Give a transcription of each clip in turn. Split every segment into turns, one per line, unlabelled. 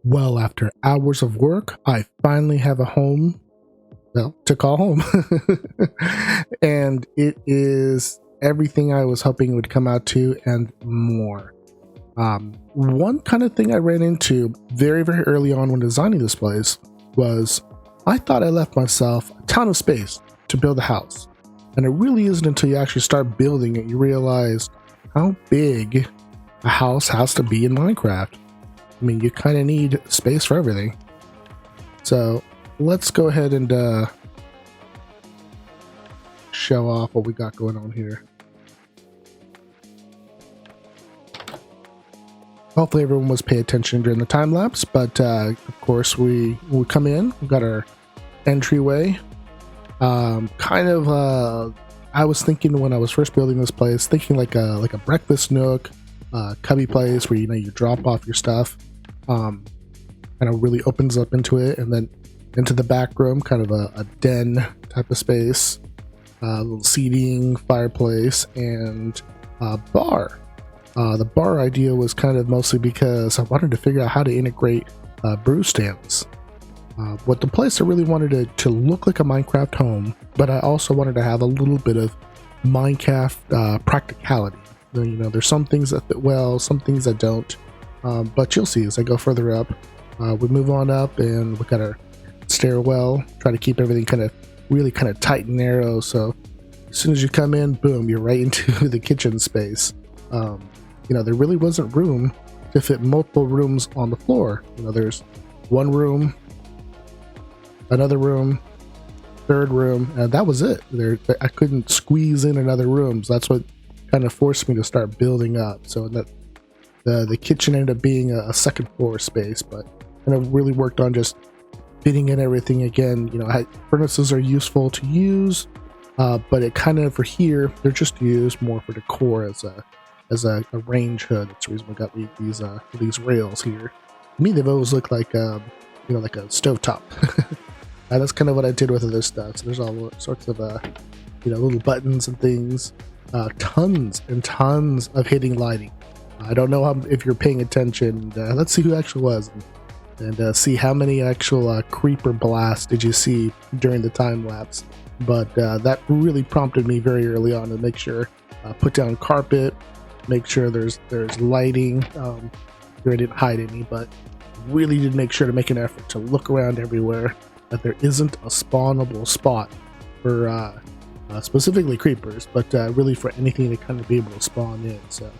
Well, after hours of work, I finally have a home, well, to call home. And it is everything I was hoping it would come out to and more. One kind of thing I ran into very, very early on when designing this place was I thought I left myself a ton of space to build a house. And it really isn't until you actually start building it you realize how big a house has to be in Minecraft. I mean, you kind of need space for everything. So let's go ahead and show off what we got going on here. Hopefully everyone was paying attention during the time lapse, but of course we come in, we've got our entryway. I was thinking when I was first building this place, thinking like a breakfast nook, cubby place where you drop off your stuff. Kind of really opens up into it, and then into the back room, kind of a den type of space, little seating, fireplace, and bar. The bar idea was kind of mostly because I wanted to figure out how to integrate brew stands. What the place I really wanted to look like a Minecraft home, but I also wanted to have a little bit of Minecraft practicality. There's some things that fit well, some things that don't. But you'll see as I go further up, we move on up and we got our stairwell, try to keep everything really tight and narrow. So as soon as you come in, boom, you're right into the kitchen space. There really wasn't room to fit multiple rooms on the floor. There's one room, another room, third room, and that was it. I couldn't squeeze in another room. So that's what kind of forced me to start building up. So that the kitchen ended up being a second floor space, but kind of really worked on just fitting in everything again. Furnaces are useful to use, but it kind of for here they're just used more for decor as a range hood. That's the reason we got these rails here. To me, they've always looked like like a stovetop. That's kind of what I did with this stuff. So there's all sorts of little buttons and things. Tons and tons of hidden lighting. I don't know if you're paying attention. Let's see who actually was, and see how many actual creeper blasts did you see during the time lapse. But that really prompted me very early on to make sure put down carpet, make sure there's lighting. Here I didn't hide any, but really did make sure to make an effort to look around everywhere, that there isn't a spawnable spot for specifically creepers, but really for anything to kind of be able to spawn in. So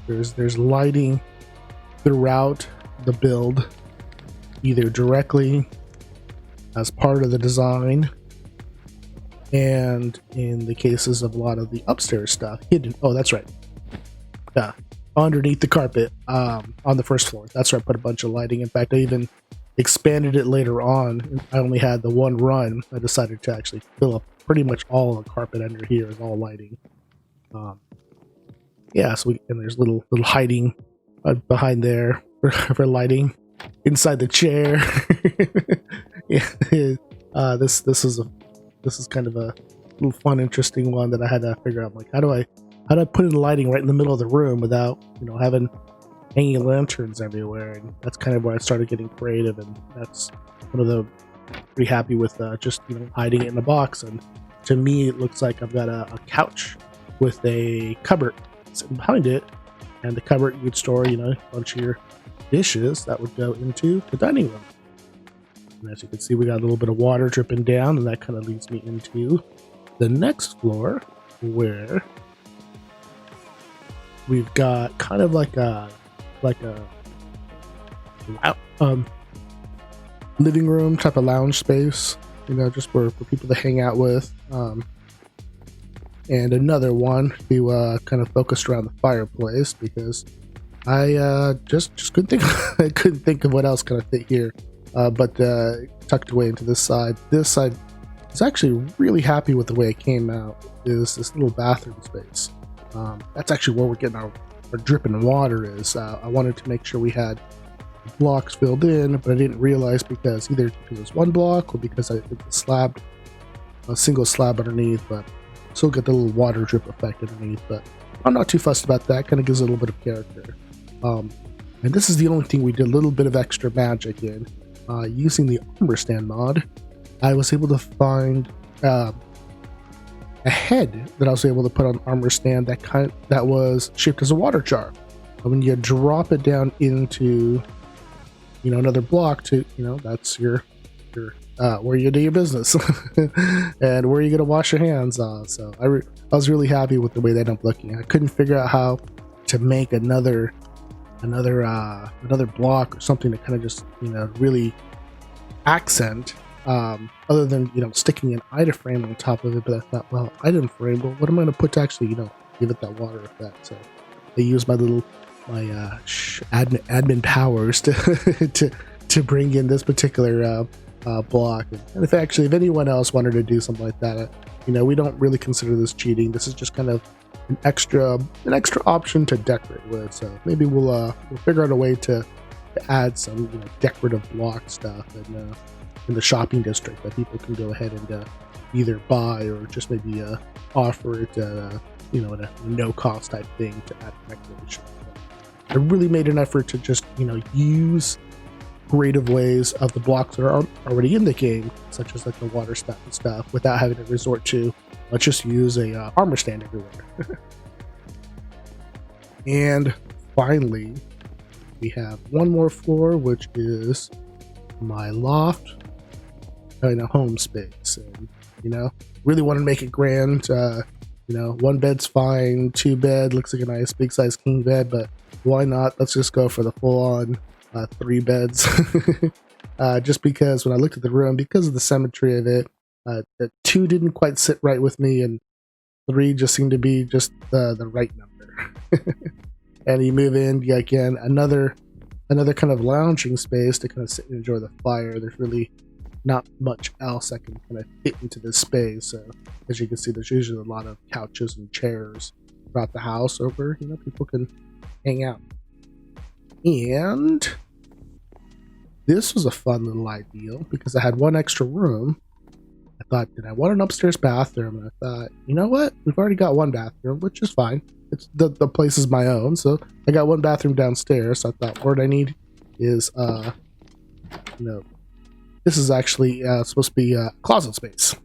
there's lighting throughout the build, either directly as part of the design, and in the cases of a lot of the upstairs stuff, hidden. Oh, that's right. Underneath the carpet on the first floor. That's where I put a bunch of lighting. In fact, I even expanded it later on. I only had the one run. I decided to actually fill up pretty much all the carpet under here is all lighting. So and there's little kind of behind there for lighting inside the chair. This is kind of a little fun, interesting one that I had to figure out. Like, how do I put in lighting right in the middle of the room without having hanging lanterns everywhere? And that's kind of where I started getting creative, and that's one of the pretty happy with just hiding it in a box. And to me, it looks like I've got a couch with a cupboard sitting behind it, and the cupboard you'd store a bunch of your dishes that would go into the dining room. And as you can see, we got a little bit of water dripping down, and that kind of leads me into the next floor, where we've got kind of like a living room type of lounge space, just for people to hang out with. And another one to kind of focused around the fireplace, because I just couldn't think of what else kind of fit here. But tucked away into this side. This side is actually really happy with the way it came out. Is this little bathroom space. That's actually where we're getting our dripping water is. I wanted to make sure we had blocks filled in, but I didn't realize because it's one block or because it's a single slab underneath, but still get the little water drip effect underneath. But I'm not too fussed about that. Kind of gives it a little bit of character. And this is the only thing we did a little bit of extra magic in. Using the armor stand mod, I was able to find a head that I was able to put on armor stand that was shaped as a water jar. And when you drop it down into, another block to, that's your where you do your business and where you're gonna wash your hands. So I was really happy with the way that ended up looking. I couldn't figure out how to make another block or something to kind of just really accent, other than sticking an item frame on top of it. But I thought, well, item frame, well, what am I going to put to actually give it that water effect? So I used my admin powers to bring in this particular block. And if anyone else wanted to do something like that, we don't really consider this cheating. This is just kind of an extra option to decorate with. So maybe we'll figure out a way to add some decorative block stuff in the shopping district that people can go ahead and either buy or just maybe offer it at a no cost type thing to add decoration. I really made an effort to just use creative ways of the blocks that are already in the game, such as like the water spout and stuff, without having to resort to let's just use a armor stand everywhere. And finally, we have one more floor, which is my loft kind of home space. And really want to make it grand. One bed's fine, 2 bed looks like a nice big size king bed, but why not? Let's just go for the full on 3 beds. Just because when I looked at the room, because of the symmetry of it, 2 didn't quite sit right with me, and 3 just seemed to be just the right number. And you move in, again, another kind of lounging space to kind of sit and enjoy the fire. There's really not much else that can kind of fit into this space. So as you can see, there's usually a lot of couches and chairs throughout the house over, people can hang out. And this was a fun little idea because I had one extra room. I thought, did I want an upstairs bathroom? And I thought, you know what? We've already got one bathroom, which is fine. It's the place is my own, so I got one bathroom downstairs. So I thought, what I need is, this is actually supposed to be a closet space,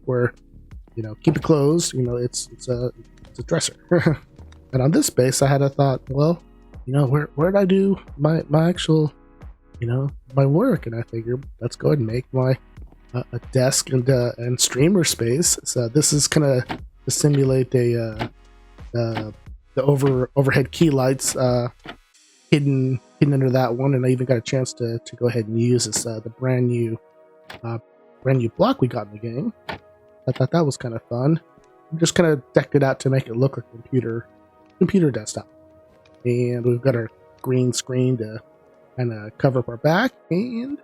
where, keep it closed. It's a dresser. And on this space, I had a thought, well, where did I do my actual, my work? And I figured, let's go ahead and make my a desk and streamer space. So this is kind of to simulate the overhead key lights hidden under that one, and I even got a chance to go ahead and use this the brand new block we got in the game. I thought that was kind of fun. Just kind of decked it out to make it look like a computer desktop. And we've got our green screen to kind of cover up our back, and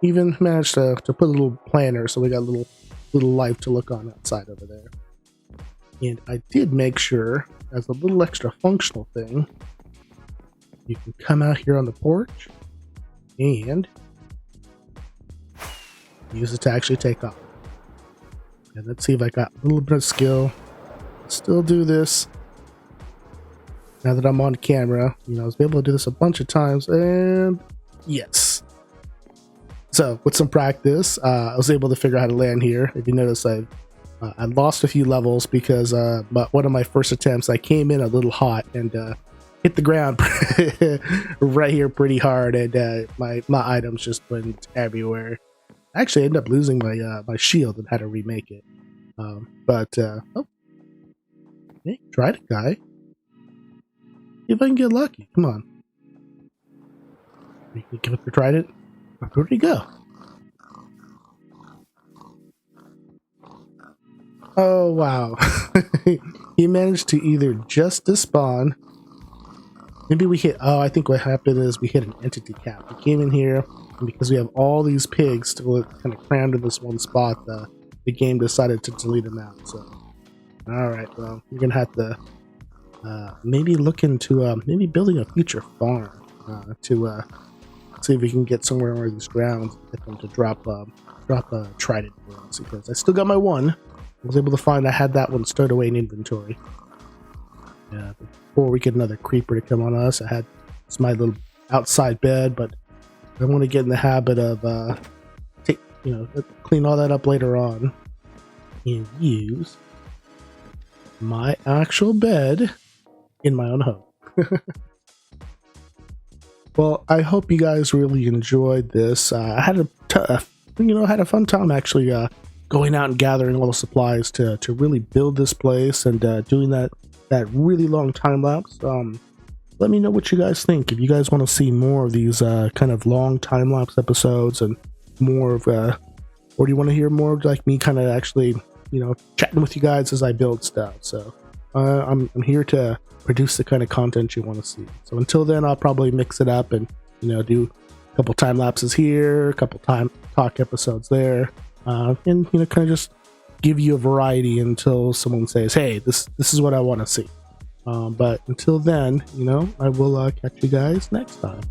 even managed to put a little planner, so we got a little life to look on outside over there. And I did make sure, as a little extra functional thing, you can come out here on the porch and use it to actually take off. And let's see if I got a little bit of skill. Still do this. Now that I'm on camera, I was able to do this a bunch of times, and yes. So with some practice, I was able to figure out how to land here. If you notice, I lost a few levels because but one of my first attempts, I came in a little hot and hit the ground right here pretty hard, and my items just went everywhere. I actually ended up losing my shield and had to remake it. Hey, tried it, guy. See if I can get lucky. Come on. You give up your trident. Where'd he go? Oh, wow. He managed to either just despawn. Maybe we hit... Oh, I think what happened is we hit an entity cap. We came in here, and because we have all these pigs still kind of crammed in this one spot, the game decided to delete them out. So, alright, well, we're going to have to maybe look into maybe building a future farm to see if we can get somewhere where these grounds, get them to drop a trident for us, because I still got my one. I was able to find I had that one stowed away in inventory. Before we get another creeper to come on us, I had my little outside bed, but I want to get in the habit of clean all that up later on and use my actual bed in my own home. Well, I hope you guys really enjoyed this. I had a fun time actually going out and gathering all the supplies to really build this place and doing that really long time lapse. Let me know what you guys think. If you guys want to see more of these kind of long time lapse episodes and more of, or do you want to hear more of like me kind of actually, chatting with you guys as I build stuff? So I'm here to produce the kind of content you want to see. So until then, I'll probably mix it up and do a couple time lapses here, a couple time talk episodes there, and kind of just give you a variety until someone says, hey, this is what I want to see. But until then, I will catch you guys next time.